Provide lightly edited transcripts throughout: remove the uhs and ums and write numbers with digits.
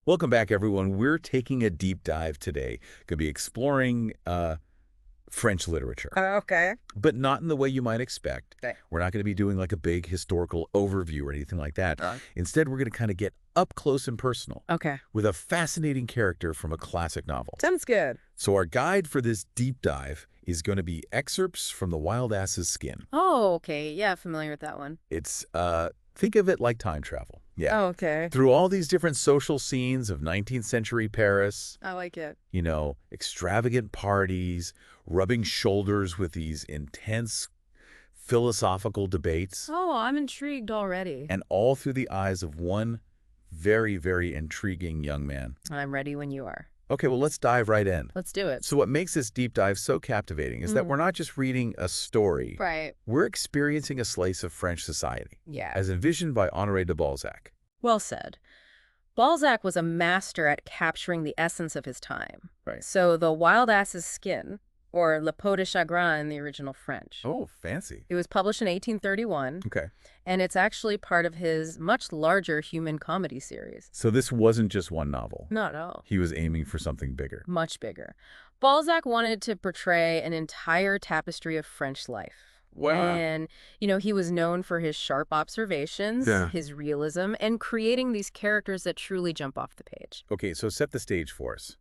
Welcome back, everyone. We're taking a deep dive today. Going to be exploring French literature, Okay. but not in the way you might expect. Okay. We're not going to be doing like a big historical overview or anything like that. Uh, Instead, we're going to kind of get up close and personal Okay. with a fascinating character from a classic novel. Sounds good. So our guide for this deep dive is going to be excerpts from The Wild Ass's Skin. Oh, okay. Yeah, familiar with that one. It's, think of it like time travel. Yeah. Oh, okay. Through all these different social scenes of 19th century Paris, I like it. you know, extravagant parties, rubbing shoulders with these intense philosophical debates, Oh, I'm intrigued already. and all through the eyes of one very, very intriguing young man. I'm ready when you are. Okay, well, let's dive right in. Let's do it. So what makes this deep dive so captivating is that Mhm. we're not just reading a story. Right. We're experiencing a slice of French society, Yeah. as envisioned by Honoré de Balzac. Well said. Balzac was a master at capturing the essence of his time. Right. So The Wild Ass's Skin, or Le Peau de chagrin in the original French. Oh, fancy. It was published in 1831, Okay. and it's actually part of his much larger human comedy series. So this wasn't just one novel. Not at all. He was aiming for something bigger. Much bigger. Balzac wanted to portray an entire tapestry of French life. And, he was known for his sharp observations, Yeah. his realism, and creating these characters that truly jump off the page. Okay, so set the stage for us.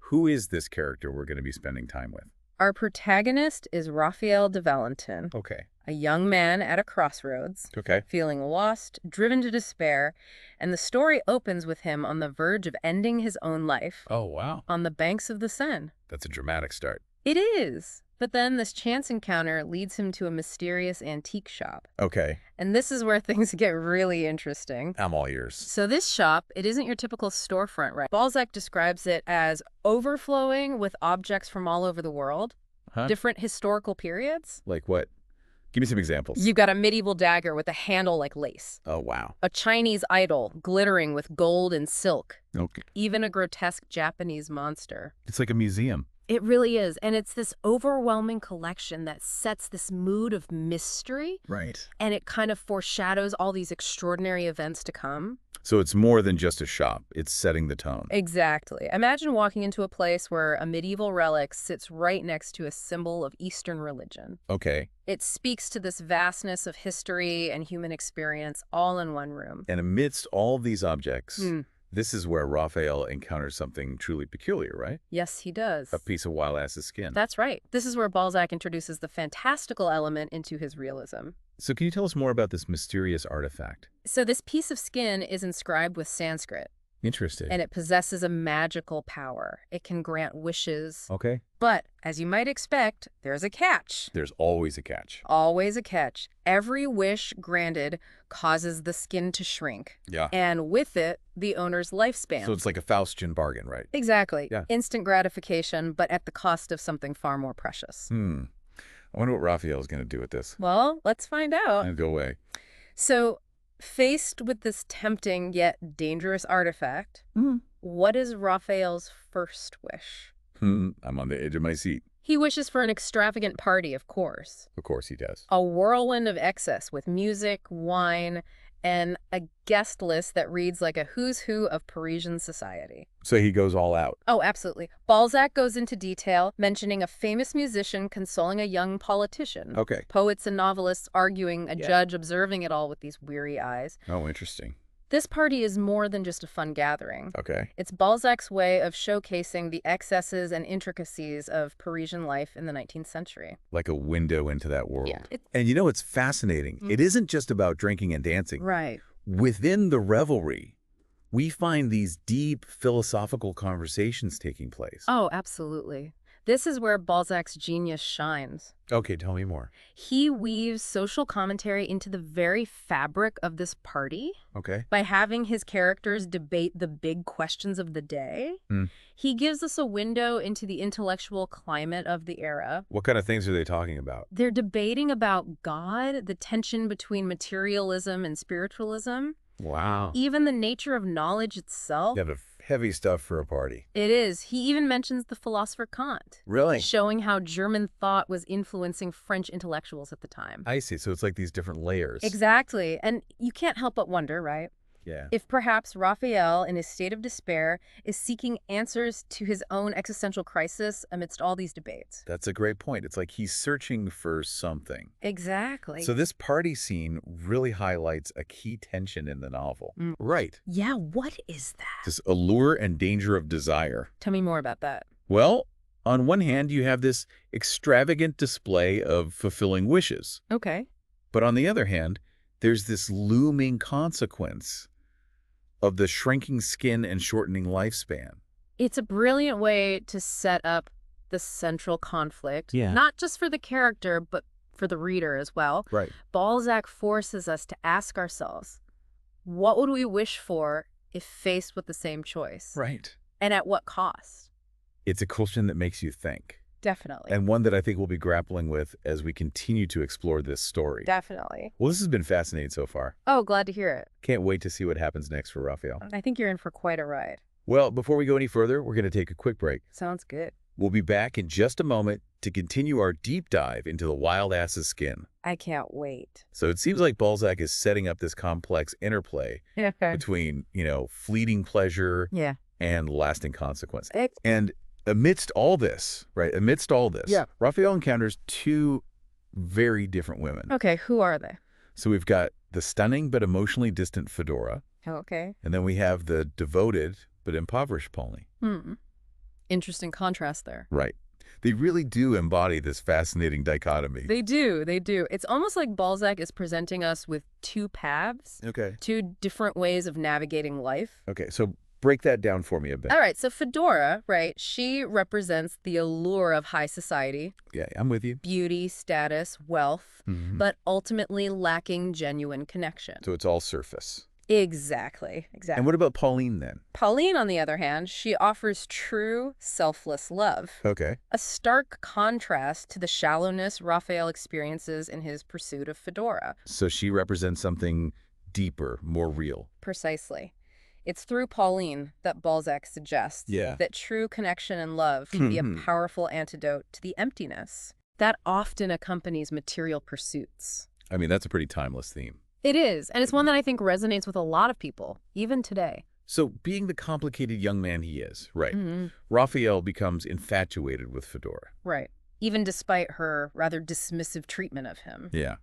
Who is this character we're going to be spending time with? Our protagonist is Raphaël de Valentin, Okay. a young man at a crossroads, Okay. feeling lost, driven to despair, and the story opens with him on the verge of ending his own life Oh, wow. on the banks of the Seine. That's a dramatic start. It is. But then this chance encounter leads him to a mysterious antique shop. Okay. And this is where things get really interesting. I'm all ears. So this shop, it isn't your typical storefront, right? Balzac describes it as overflowing with objects from all over the world, Huh? different historical periods. Like what? Give me some examples. You've got a medieval dagger with a handle like lace, Oh, wow. a Chinese idol glittering with gold and silk, Okay. even a grotesque Japanese monster. It's like a museum. It really is. And it's this overwhelming collection that sets this mood of mystery, Right. and it kind of foreshadows all these extraordinary events to come. So it's more than just a shop. It's setting the tone. Exactly. Imagine walking into a place where a medieval relic sits right next to a symbol of Eastern religion. Okay. It speaks to this vastness of history and human experience all in one room. And amidst all these objects, Hmm. this is where Raphael encounters something truly peculiar, right? Yes, he does. A piece of wild ass's skin. That's right. This is where Balzac introduces the fantastical element into his realism. So can you tell us more about this mysterious artifact? So this piece of skin is inscribed with Sanskrit, Interesting. and it possesses a magical power. It can grant wishes. Okay. But, as you might expect, there's a catch. There's always a catch. Always a catch. Every wish granted causes the skin to shrink, Yeah. and with it, the owner's lifespan. So it's like a Faustian bargain, right? Exactly. Yeah. Instant gratification, but at the cost of something far more precious. I wonder what Raphael's going to do with this. Well, let's find out. And go away. So, faced with this tempting yet dangerous artifact, what is Raphael's first wish? I'm on the edge of my seat. He wishes for an extravagant party, of course. Of course he does. A whirlwind of excess with music, wine, and a guest list that reads like a who's who of Parisian society. So he goes all out. Oh, absolutely. Balzac goes into detail, mentioning a famous musician consoling a young politician. Okay. Poets and novelists arguing, a Yeah. judge observing it all with these weary eyes. Oh, interesting. This party is more than just a fun gathering. Okay. It's Balzac's way of showcasing the excesses and intricacies of Parisian life in the 19th century. Like a window into that world. Yeah. And you know, it's fascinating. It isn't just about drinking and dancing. Right. Within the revelry, we find these deep philosophical conversations taking place. Oh, absolutely. This is where Balzac's genius shines. Okay, tell me more. He weaves social commentary into the very fabric of this party. Okay. By having his characters debate the big questions of the day, he gives us a window into the intellectual climate of the era. What kind of things are they talking about? They're debating about God, the tension between materialism and spiritualism, Wow. even the nature of knowledge itself. You have heavy stuff for a party. It is. He even mentions the philosopher Kant, Really? showing how German thought was influencing French intellectuals at the time. I see. So it's like these different layers. Exactly. And you can't help but wonder, right? Yeah. If perhaps Raphael, in his state of despair, is seeking answers to his own existential crisis amidst all these debates. That's a great point. It's like he's searching for something. Exactly. So this party scene really highlights a key tension in the novel. Right. Yeah, what is that? This allure and danger of desire. Tell me more about that. Well, on one hand, you have this extravagant display of fulfilling wishes. Okay. But on the other hand, there's this looming consequence of the shrinking skin and shortening lifespan. It's a brilliant way to set up the central conflict, Yeah. not just for the character, but for the reader as well. Right. Balzac forces us to ask ourselves, what would we wish for if faced with the same choice? Right. And at what cost? It's a question that makes you think, Definitely. and one that I think we'll be grappling with as we continue to explore this story. Definitely. Well, this has been fascinating so far. Oh, glad to hear it. Can't wait to see what happens next for Raphael. I think you're in for quite a ride. Well, before we go any further, we're going to take a quick break. Sounds good. We'll be back in just a moment to continue our deep dive into the wild ass's skin. I can't wait. So it seems like Balzac is setting up this complex interplay between, fleeting pleasure Yeah. and lasting consequence. And amidst all this, Yeah. Raphael encounters two very different women. Okay, who are they? So we've got the stunning but emotionally distant Fedora, Okay. and then we have the devoted but impoverished Pauline. Interesting contrast there. Right. They really do embody this fascinating dichotomy. They do. It's almost like Balzac is presenting us with two paths, Okay. two different ways of navigating life. Okay, so break that down for me a bit. All right, so Fedora, right, she represents the allure of high society, Yeah, I'm with you. beauty, status, wealth, but ultimately lacking genuine connection. So it's all surface. Exactly. And what about Pauline then? Pauline, on the other hand, she offers true, selfless love. Okay. A stark contrast to the shallowness Raphael experiences in his pursuit of Fedora. So she represents something deeper, more real. Precisely. It's through Pauline that Balzac suggests that true connection and love can be a powerful antidote to the emptiness that often accompanies material pursuits. I mean, that's a pretty timeless theme. It is, and it's one that I think resonates with a lot of people, even today. So being the complicated young man he is, right, Raphael becomes infatuated with Fedora. Right. Even despite her rather dismissive treatment of him. Yeah.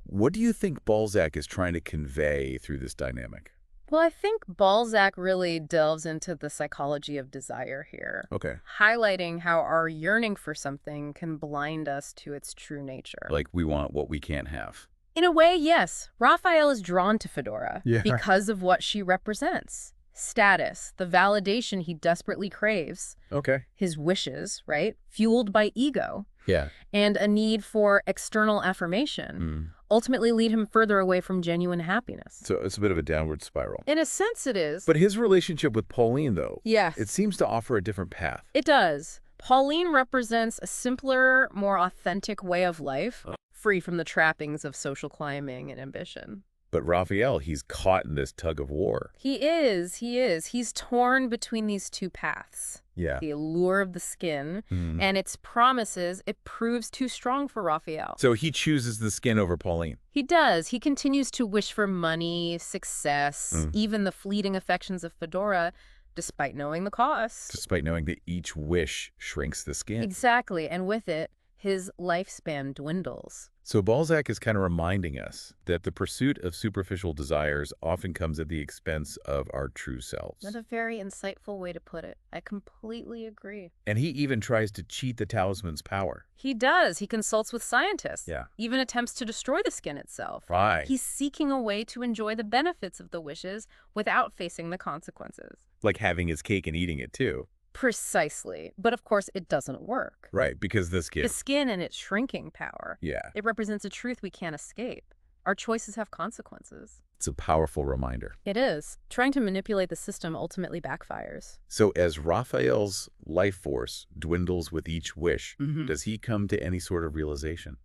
What do you think Balzac is trying to convey through this dynamic? Well, I think Balzac really delves into the psychology of desire here. Okay. Highlighting how our yearning for something can blind us to its true nature. Like we want what we can't have. In a way, yes. Raphael is drawn to Fedora Yeah. because of what she represents. Status, the validation he desperately craves, Okay. his wishes, right? Fueled by ego, Yeah. and a need for external affirmation, ultimately lead him further away from genuine happiness. So it's a bit of a downward spiral. In a sense, it is. But his relationship with Pauline, though, Yes. it seems to offer a different path. It does. Pauline represents a simpler, more authentic way of life, free from the trappings of social climbing and ambition. But Raphael, he's caught in this tug of war. He is. He's torn between these two paths. Yeah. The allure of the skin and its promises, it proves too strong for Raphael. So he chooses the skin over Pauline. He does. He continues to wish for money, success, even the fleeting affections of Fedora, despite knowing the cost. Despite knowing that each wish shrinks the skin. Exactly. And with it, his lifespan dwindles. So Balzac is kind of reminding us that the pursuit of superficial desires often comes at the expense of our true selves. That's a very insightful way to put it. I completely agree. And he even tries to cheat the talisman's power. He does. He consults with scientists. Yeah. Even attempts to destroy the skin itself. Right. He's seeking a way to enjoy the benefits of the wishes without facing the consequences. Like having his cake and eating it too. Precisely. But of course, it doesn't work. Right, because the skin and its shrinking power. Yeah. It represents a truth we can't escape. Our choices have consequences. It's a powerful reminder. It is. Trying to manipulate the system ultimately backfires. So as Raphael's life force dwindles with each wish, does he come to any sort of realization?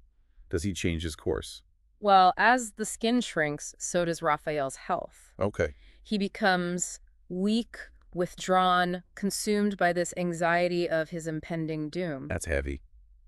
Does he change his course? Well, as the skin shrinks, so does Raphael's health. Okay. He becomes weak, withdrawn, consumed by this anxiety of his impending doom. That's heavy.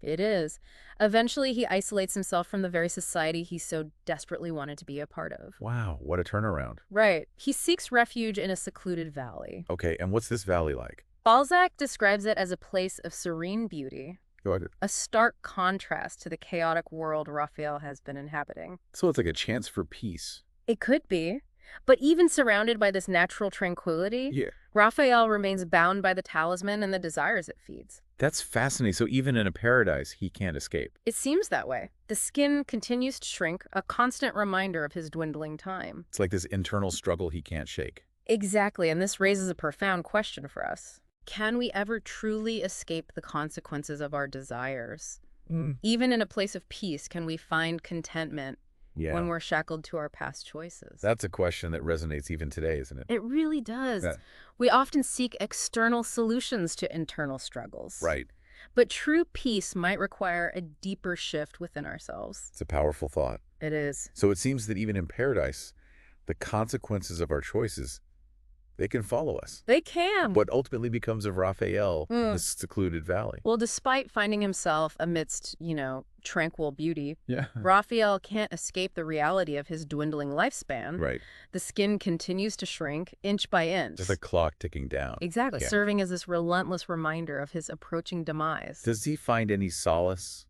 It is. Eventually, he isolates himself from the very society he so desperately wanted to be a part of. Wow, what a turnaround. Right. He seeks refuge in a secluded valley. Okay, and what's this valley like? Balzac describes it as a place of serene beauty, Go ahead. a stark contrast to the chaotic world Raphael has been inhabiting. So it's like a chance for peace. It could be. But even surrounded by this natural tranquility, Yeah. Raphael remains bound by the talisman and the desires it feeds. That's fascinating. So even in a paradise, he can't escape. It seems that way. The skin continues to shrink, a constant reminder of his dwindling time. It's like this internal struggle he can't shake. Exactly, and this raises a profound question for us. Can we ever truly escape the consequences of our desires? Even in a place of peace, can we find contentment when we're shackled to our past choices? That's a question that resonates even today, isn't it? It really does. Yeah. We often seek external solutions to internal struggles. Right. But true peace might require a deeper shift within ourselves. It's a powerful thought. It is. So it seems that even in paradise, the consequences of our choices, they can follow us. They can. What ultimately becomes of Raphael in this secluded valley. Well, despite finding himself amidst, tranquil beauty, Yeah. Raphael can't escape the reality of his dwindling lifespan. Right. The skin continues to shrink inch by inch. Just a clock ticking down. Exactly, Yeah. serving as this relentless reminder of his approaching demise. Does he find any solace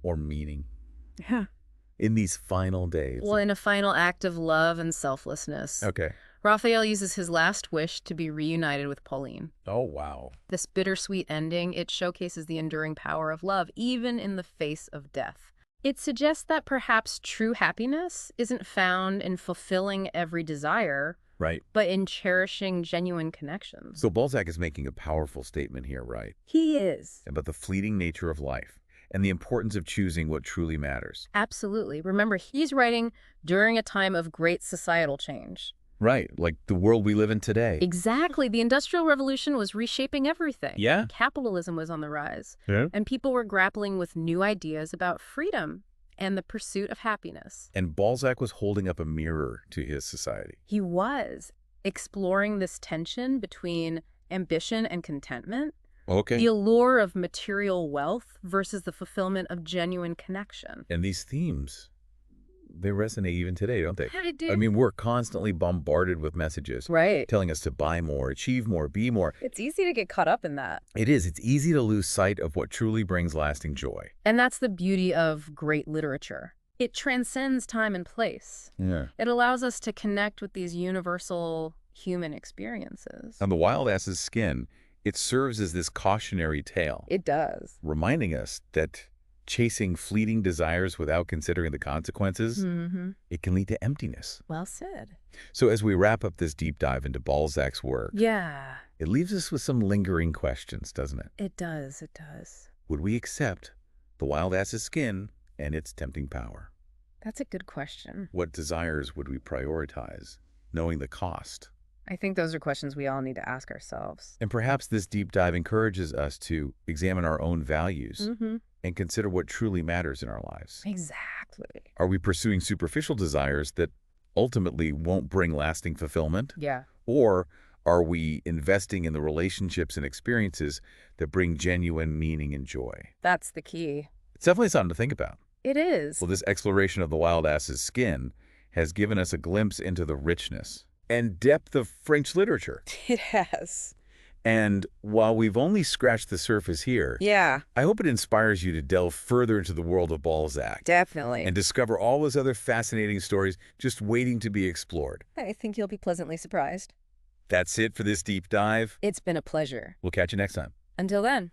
or meaning Yeah. in these final days? Well, in a final act of love and selflessness, Okay. Raphael uses his last wish to be reunited with Pauline. Oh, wow. This bittersweet ending, it showcases the enduring power of love, even in the face of death. It suggests that perhaps true happiness isn't found in fulfilling every desire, Right. but in cherishing genuine connections. So Balzac is making a powerful statement here, right? He is. About the fleeting nature of life and the importance of choosing what truly matters. Absolutely. Remember, he's writing during a time of great societal change. Right, like the world we live in today. Exactly. The Industrial Revolution was reshaping everything. Yeah. Capitalism was on the rise. Yeah. And people were grappling with new ideas about freedom and the pursuit of happiness. And Balzac was holding up a mirror to his society. He was exploring this tension between ambition and contentment, Okay. the allure of material wealth versus the fulfillment of genuine connection. And these themes, they resonate even today, don't they? Yeah, they do. I mean, we're constantly bombarded with messages Right. telling us to buy more, achieve more, be more. It's easy to get caught up in that. It is. It's easy to lose sight of what truly brings lasting joy. And that's the beauty of great literature. It transcends time and place. Yeah. It allows us to connect with these universal human experiences. On The Wild Ass's Skin, it serves as this cautionary tale, It does. reminding us that chasing fleeting desires without considering the consequences, it can lead to emptiness. Well said. So as we wrap up this deep dive into Balzac's work, Yeah, it leaves us with some lingering questions, doesn't it? it does. It does. Would we accept The Wild Ass's Skin and its tempting power? That's a good question. What desires would we prioritize, knowing the cost? I think those are questions we all need to ask ourselves. And perhaps this deep dive encourages us to examine our own values and consider what truly matters in our lives. Exactly. Are we pursuing superficial desires that ultimately won't bring lasting fulfillment? Yeah. Or are we investing in the relationships and experiences that bring genuine meaning and joy? That's the key. It's definitely something to think about. It is. Well, this exploration of The Wild Ass's Skin has given us a glimpse into the richness and depth of French literature. It has. And while we've only scratched the surface here, Yeah, I hope it inspires you to delve further into the world of Balzac definitely. and discover all those other fascinating stories just waiting to be explored. I think you'll be pleasantly surprised. That's it for this deep dive. It's been a pleasure. We'll catch you next time. Until then.